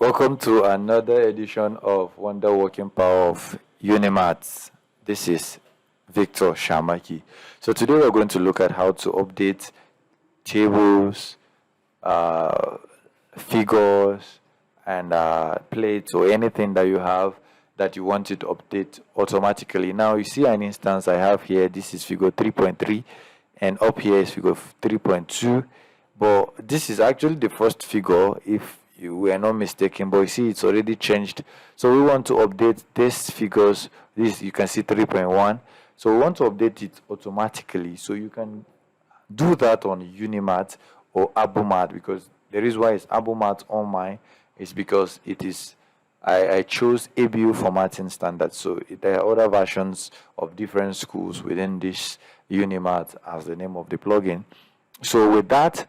Welcome to another edition of Wonder Working Power of Unimats. This is Victor Shamaki. So today we're going to look at how to update tables, figures, and plates or anything that you have that you want it to update automatically. Now you see an instance I have here. This is figure 3.3 and up here is figure 3.2. But this is actually the first figure if you were not mistaken, but you see it's already changed. So we want to update these figures. This you can see 3.1. So we want to update it automatically. So you can do that on Unimat or Abumat, because the reason why it's Abumat on mine is because it is I chose ABU formatting standard. So there are other versions of different schools within this Unimat as the name of the plugin. So with that,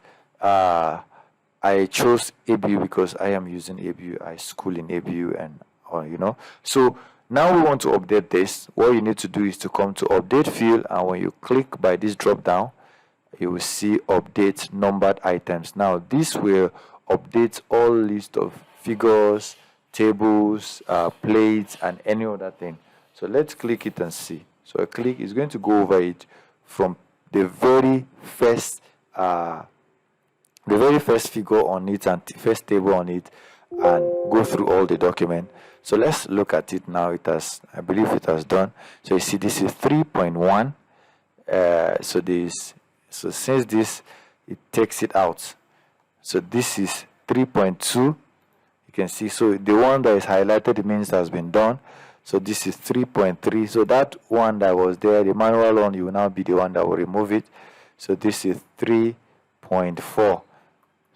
I chose ABU because I am using ABU. I school in ABU and So now we want to update this. What you need to do is to come to update field, and when you click by this drop down, you will see update numbered items. Now this will update all list of figures, tables, plates, and any other thing. So let's click it and see. So I click, it's going to go over it from the very first figure on it and first table on it, and go through all the document. So let's look at it now. I believe it has done. So you see this is 3.1. So since this, it takes it out. So this is 3.2. You can see, so the one that is highlighted, it means it has been done. So this is 3.3. So that one that was there, the manual one, you will now be the one that will remove it. So this is 3.4.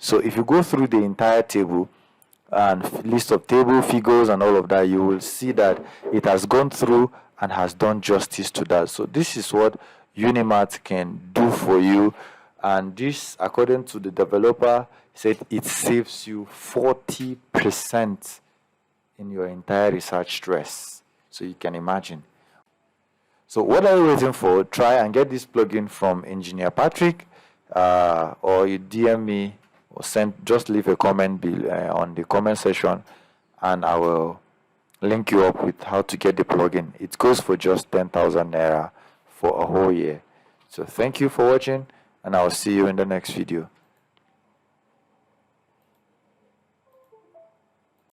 So if you go through the entire table and list of table figures and all of that, you will see that it has gone through and has done justice to that. So this is what Unimat can do for you, and this, according to the developer, said it saves you 40% in your entire research stress. So you can imagine. So what are you waiting for? Try and get this plugin from Engineer Patrick, or you DM me or just leave a comment on the comment section, and I will link you up with how to get the plugin. It goes for just 10,000 naira for a whole year. So thank you for watching, and I will see you in the next video.